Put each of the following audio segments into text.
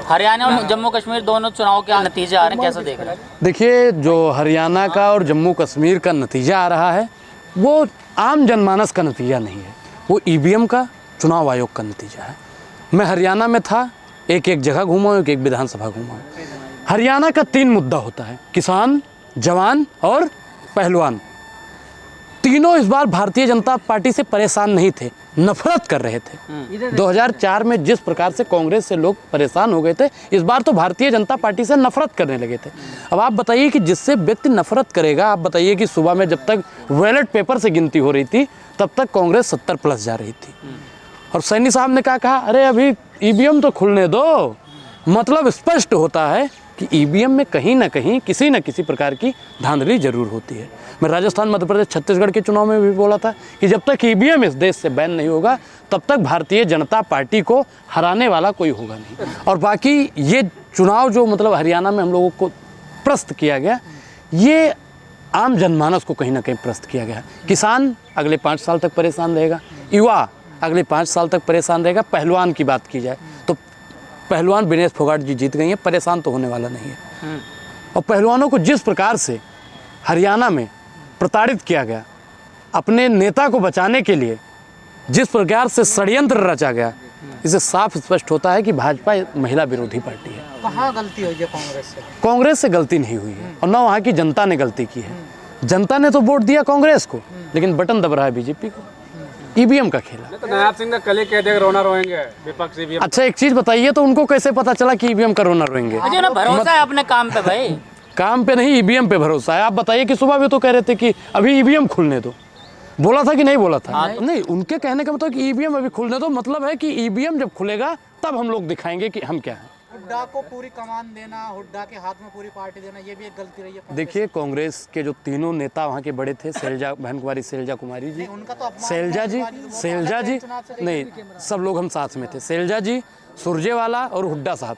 हरियाणा और जम्मू कश्मीर दोनों चुनाव के नतीजे आ रहे हैं, कैसे देख रहे हैं? देखिए, जो हरियाणा का और जम्मू कश्मीर का नतीजा आ रहा है वो आम जनमानस का नतीजा नहीं है, वो ईवीएम का, चुनाव आयोग का नतीजा है। मैं हरियाणा में था, एक एक जगह घूमा हूँ, एक विधानसभा घूमा हूँ। हरियाणा का 3 मुद्दा होता है, किसान, जवान और पहलवान। तीनों इस बार भारतीय जनता पार्टी से परेशान नहीं थे, नफरत कर रहे थे। 2004 में जिस प्रकार से कांग्रेस से लोग परेशान हो गए थे, इस बार तो भारतीय जनता पार्टी से नफरत करने लगे थे। अब आप बताइए कि जिससे व्यक्ति नफरत करेगा, आप बताइए कि सुबह में जब तक बैलेट पेपर से गिनती हो रही थी तब तक कांग्रेस 70+ जा रही थी। और सैनी साहब ने कहा अरे अभी ईवीएम तो खुलने दो। मतलब स्पष्ट होता है कि ईवीएम में कहीं ना कहीं किसी न किसी प्रकार की धांधली जरूर होती है। मैं राजस्थान, मध्य प्रदेश, छत्तीसगढ़ के चुनाव में भी बोला था कि जब तक ईवीएम इस देश से बैन नहीं होगा तब तक भारतीय जनता पार्टी को हराने वाला कोई होगा नहीं। और बाकी ये चुनाव जो मतलब हरियाणा में हम लोगों को प्रस्त किया गया, ये आम जनमानस को कहीं ना कहीं प्रस्त किया गया। किसान अगले 5 साल तक परेशान रहेगा, युवा अगले 5 साल तक परेशान रहेगा। पहलवान की बात की जाए तो पहलवान विनेश फोगाट जी जीत गई हैं, परेशान तो होने वाला नहीं है। और पहलवानों को जिस प्रकार से हरियाणा में प्रताड़ित किया गया, अपने नेता को बचाने के लिए जिस प्रकार से षड्यंत्र रचा गया, इससे साफ स्पष्ट होता है कि भाजपा महिला विरोधी पार्टी है। कहाँ गलती हुई है कांग्रेस से? कांग्रेस से गलती नहीं हुई है और न वहाँ की जनता ने गलती की है। जनता ने तो वोट दिया कांग्रेस को, लेकिन बटन दब रहा है बीजेपी को। ईवीएम का खेला। तो नायब सिंह का कल ही कह दिया रोना रोएंगे विपक्ष ईवीएम। अच्छा, एक चीज बताइए तो उनको कैसे पता चला कि ईवीएम का रोना रोएंगे? मुझे ना भरोसा है अपने काम पे भाई। काम पे नहीं, ईवीएम पे भरोसा है। आप बताइए कि सुबह भी तो कह रहे थे कि अभी ईवीएम खुलने दो, बोला था कि नहीं बोला था? नहीं, उनके कहने का मतलब कि ईवीएम अभी खुलने दो, मतलब है कि ईवीएम जब खुलेगा तब हम लोग दिखाएंगे कि हम क्या हैं। हुड्डा को पूरी कमान देना, हुड्डा के हाथ में पूरी पार्टी देना, ये भी एक गलती रही है। देखिए, कांग्रेस के जो तीनों नेता वहाँ के बड़े थे, शैलजा बहन कुमारी, शैलजा कुमारी जी, शैलजा जी नहीं, सब लोग हम साथ में थे। शैलजा जी, सुरजेवाला और हुड्डा साहब,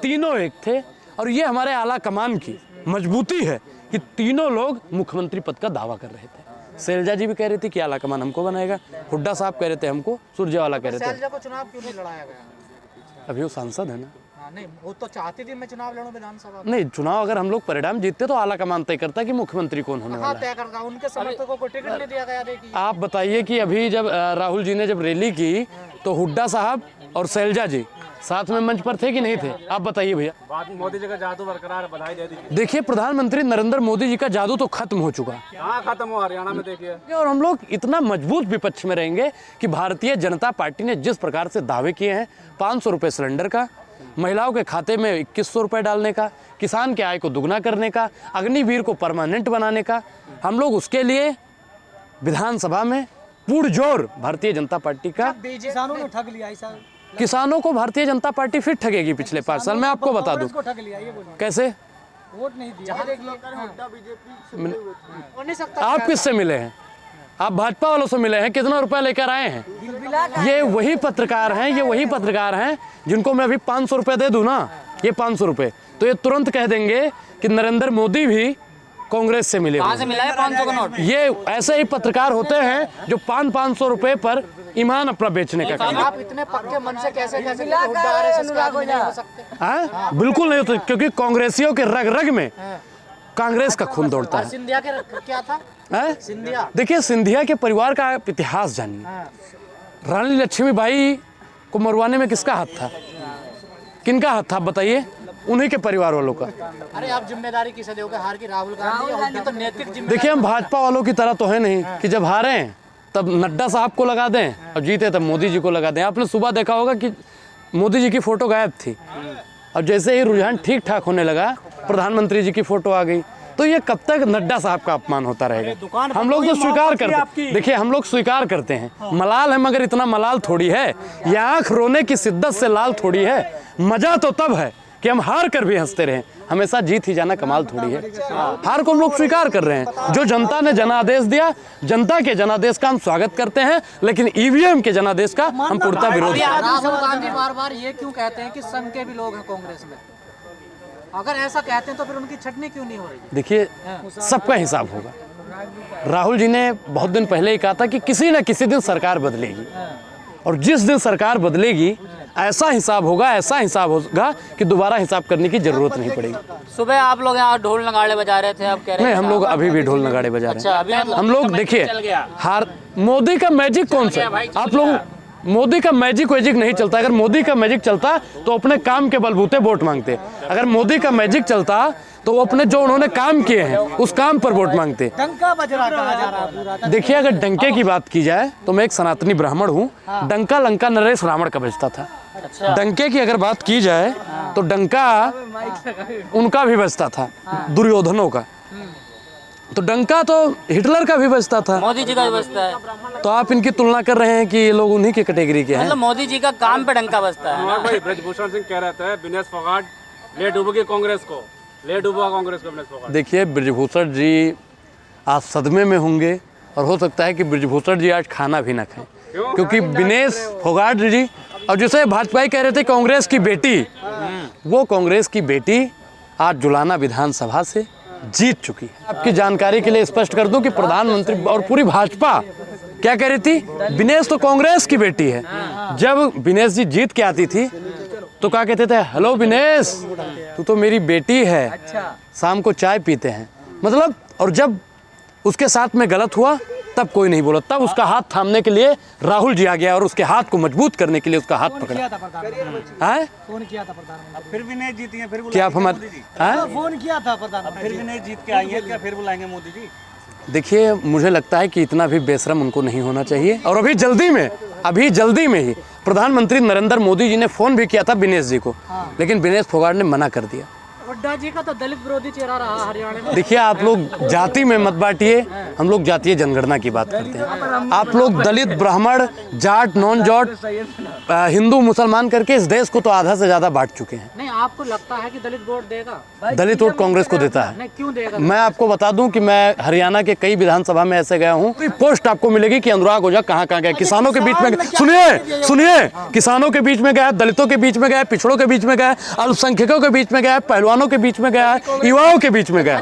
तीनों एक थे। और ये हमारे आला कमान की मजबूती है कि तीनों लोग मुख्यमंत्री पद का दावा कर रहे थे। शैलजा जी भी कह रही थी कि आला कमान हमको बनाएगा, हुड्डा साहब कह रहे थे हमको, सुरजेवाला कह रहे थे। शैलजा को चुनाव क्यों नहीं लड़ाया गया? अभी वो सांसद है ना। नहीं, वो तो चाहती थी मैं चुनाव लड़ूं विधानसभा। नहीं, चुनाव अगर हम लोग परिणाम जीतते तो आला कमान तय करता कि मुख्यमंत्री कौन होने वाला है। तय करता, उनके समर्थकों को टिकट नहीं दिया गया। देखिए, आप बताइए कि अभी जब राहुल जी ने जब रैली की तो हुड्डा साहब और शैलजा जी साथ में मंच पर थे कि नहीं थे? आप बताइए भैया। बाद में मोदी जी का जादू बरकरार है, बधाई दे दीजिए। देखिए, प्रधानमंत्री नरेंद्र मोदी जी का जादू तो खत्म हो चुका, कहाँ खत्म हो, हरियाणा में देखिए। और हम लोग इतना मजबूत विपक्ष में रहेंगे कि भारतीय जनता पार्टी ने जिस प्रकार से दावे किए हैं, 500 रुपये सिलेंडर का, महिलाओं के खाते में 2100 रुपये डालने का, किसान के आय को दुगना करने का, अग्निवीर को परमानेंट बनाने का, हम लोग उसके लिए विधानसभा में पुरजोर भारतीय जनता पार्टी का। किसानों ने ठग लिया ऐसा? किसानों को भारतीय जनता पार्टी फिर ठगेगी पिछले 5 साल में, आपको बता दूं। कैसे? वोट नहीं दिया। आप किससे मिले हैं? आप भाजपा वालों से मिले हैं, कितना रुपया लेकर आए हैं? ये वही पत्रकार हैं जिनको मैं अभी 500 रुपये दे दूं ना, ये 500 रुपये, तो ये तुरंत कह देंगे कि नरेंद्र मोदी भी कांग्रेस से मिले। कहाँ से मिला है 500 का नोट? ये ऐसे ही पत्रकार होते हैं जो 500 रुपये पर ईमान अपना बेचने का काम। आप इतने पक्के मन से कैसे हुड्डा आरएसएस के आदमी नहीं हो सकते? बिल्कुल नहीं होते, क्योंकि कांग्रेसियों के रग रग में कांग्रेस का खून दौड़ता है। सिंधिया के क्या था? सिंधिया, देखिए, सिंधिया के परिवार का इतिहास जानिए। रानी लक्ष्मीबाई को मरवाने में किसका हाथ था? किनका हाथ था बताइए? उन्हीं के परिवार वालों का। अरे आप जिम्मेदारी किसे दोगे? हार की राहुल गांधी तो नैतिक जिम्मेदारी। देखिए, हम भाजपा वालों की तरह तो है नहीं कि जब हारे हैं तब नड्डा साहब को लगा दें और जीते तब मोदी जी को लगा दें। आपने सुबह देखा होगा कि मोदी जी की फोटो गायब थी और जैसे ही रुझान ठीक ठाक होने लगा, प्रधानमंत्री जी की फोटो आ गई। तो ये कब तक नड्डा साहब का अपमान होता रहेगा? हम लोग तो स्वीकार करते, देखिए हम लोग स्वीकार करते हैं, मलाल है, मगर इतना मलाल थोड़ी है, ये आंख रोने की शिद्दत से लाल थोड़ी है। मजा तो तब है कि हम हार कर भी हंसते रहें, हमेशा जीत ही जाना कमाल थोड़ी है। हार को हम लोग स्वीकार कर रहे हैं। जो जनता ने जनादेश दिया, जनता के जनादेश का हम स्वागत करते हैं, लेकिन ईवीएम के जनादेश का हम पूर्णतः विरोध करते हैं। राहुल गांधी बार बार ये क्यों कहते हैं कि संघ के भी लोग हैं कांग्रेस में? अगर ऐसा कहते हैं तो फिर उनकी छटनी क्यों नहीं हो रही? देखिए, सबका हिसाब होगा। राहुल जी ने बहुत दिन पहले ही कहा था कि किसी न किसी दिन सरकार बदलेगी, और जिस दिन सरकार बदलेगी ऐसा हिसाब होगा कि दोबारा हिसाब करने की जरूरत नहीं पड़ेगी। सुबह आप लोग यहाँ ढोल नगाड़े बजा रहे थे, अब कह रहे नहीं, हैं हम लोग अभी भी ढोल नगाड़े बजा रहे अच्छा, हैं। अभी मतलब हम लोग देखिए, मोदी का मैजिक कौन सा, आप लोग, मोदी का मैजिक वैजिक नहीं चलता। अगर मोदी का मैजिक चलता तो अपने काम के बलबूते वोट मांगते। अगर मोदी का मैजिक चलता तो वो अपने जो उन्होंने काम किए हैं उस काम पर वोट मांगते। डंका बज रहा कहा जा रहा है पूरा। देखिए, अगर डंके की बात की जाए तो मैं एक सनातनी ब्राह्मण हूँ। डंका लंका नरेश रावण का बजता था। डंके की अगर बात की जाए तो डंका उनका भी बजता था, दुर्योधनों का। तो डंका तो हिटलर का भी बजता था। मोदी जी का भी बजता है, तो आप इनकी तुलना कर रहे हैं कि ये लोग उन्हीं की कैटेगरी के हैं। मतलब मोदी जी का काम पे डंका बजता है। और भाई ब्रजभूषण सिंह कह रहे थे विनेश फोगाट ले डूबेगी कांग्रेस को, ले डूबा कांग्रेस को विनेश फोगाट। देखिए, ब्रजभूषण जी आज सदमे में होंगे और हो सकता है कि ब्रजभूषण जी आज खाना भी ना खाएं, क्योंकि विनेश फोगाट जी, और जिसे भाजपा कह रहे थे कांग्रेस की बेटी, वो कांग्रेस की बेटी आज जुलाना विधानसभा से जीत चुकी है। आपकी जानकारी के लिए स्पष्ट कर दूं कि प्रधानमंत्री और पूरी भाजपा क्या कह रही थी, विनेश तो कांग्रेस की बेटी है। जब विनेश जी जीत के आती थी तो क्या कहते थे, हेलो विनेश, तू तो मेरी बेटी है, शाम को चाय पीते हैं, मतलब। और जब उसके साथ में गलत हुआ तब कोई नहीं बोला, तब उसका हाथ थामने के लिए राहुल जी आ गया और उसके हाथ को मजबूत करने के लिए उसका हाथ पकड़ा। फोन किया था प्रधानमंत्री, फिर भी नहीं जीती हैं, फिर क्या आप हमारे फोन किया था प्रधानमंत्री, फिर भी नहीं जीत के आई है, क्या फिर बुलाएंगे मोदी जी? देखिए, मुझे लगता है कि इतना भी बेशरम उनको नहीं होना चाहिए। और अभी जल्दी में ही प्रधानमंत्री नरेंद्र मोदी जी ने फोन भी किया था विनेश जी को, लेकिन विनेश फोगाट ने मना कर दिया। हुड्डा जी का तो दलित विरोधी चेहरा रहा हरियाणा में। देखिए, आप लोग जाति में मत बांटिए, हम लोग जातीय जनगणना की बात करते हैं। आप लोग दलित, ब्राह्मण, जाट, नॉन जाट, हिंदू, मुसलमान करके इस देश को तो आधा से ज्यादा बांट चुके हैं। नहीं, आपको लगता है कि दलित वोट देगा? दलित वोट कांग्रेस को देता है। नहीं, क्यों देगा? मैं आपको बता दूं कि मैं हरियाणा के कई विधानसभा में ऐसे गया हूं, पोस्ट आपको मिलेगी कि अनुराग ओझा कहां कहां गए, किसानों के बीच में, सुनिए, किसानों के बीच में गया, दलितों के बीच में गया, पिछड़ों के बीच में गया, अल्पसंख्यकों के बीच में गया, पहलवानों के बीच में गया, युवाओं के बीच में गया।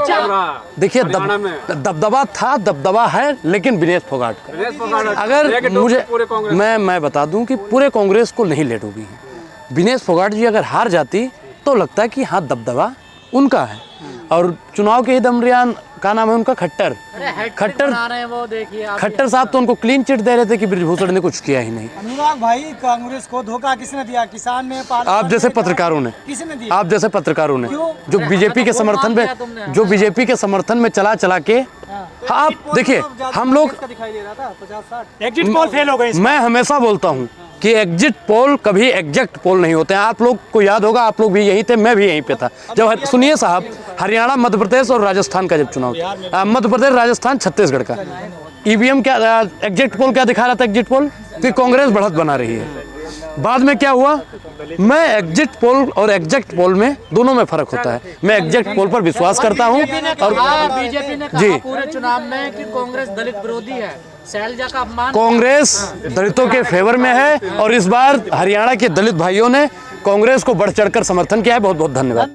देखिए, दबदबा था, दबदबा है, लेकिन विनेश फोगाट का। अगर मुझे, मैं बता दूं कि पूरे कांग्रेस को नहीं ले डूबी है। विनेश फोगाट जी अगर हार जाती तो लगता है कि हाँ, दबदबा उनका है। और चुनाव के ही दमरियान का नाम है उनका खट्टर वो देखिए खट्टर साहब तो उनको क्लीन चिट दे रहे थे कि ब्रजभूषण ने कुछ किया ही नहीं। अनुराग भाई, कांग्रेस को धोखा किसने दिया? किसान ने, आप जैसे पत्रकारों ने, किसने दिया? आप जैसे पत्रकारों ने, जो बीजेपी के समर्थन में चला के, आप देखिए, हम लोग, दिखाई दे रहा था 50-60 एग्जिट पोल फेल हो गई। मैं हमेशा बोलता हूँ कि एग्जिट पोल कभी एग्जैक्ट पोल नहीं होते हैं। आप लोग को याद होगा, आप लोग भी यहीं थे, मैं भी यहीं पे था जब, सुनिए साहब, हरियाणा, मध्य प्रदेश और राजस्थान का जब चुनाव, मध्य प्रदेश, राजस्थान, छत्तीसगढ़ का ईवीएम क्या, एग्जिट पोल क्या दिखा रहा था? एग्जिट पोल कि कांग्रेस बढ़त बना रही है। बाद में क्या हुआ? मैं एग्जिट पोल और एग्जैक्ट पोल में, दोनों में फर्क होता है। मैं एग्जैक्ट पोल पर विश्वास करता हूं। और बीजेपी ने कहा पूरे चुनाव में कि कांग्रेस दलित विरोधी है, शैलजा का अपमान। कांग्रेस दलितों के फेवर में है और इस बार हरियाणा के दलित भाइयों ने कांग्रेस को बढ़ चढ़कर समर्थन किया है। बहुत बहुत धन्यवाद।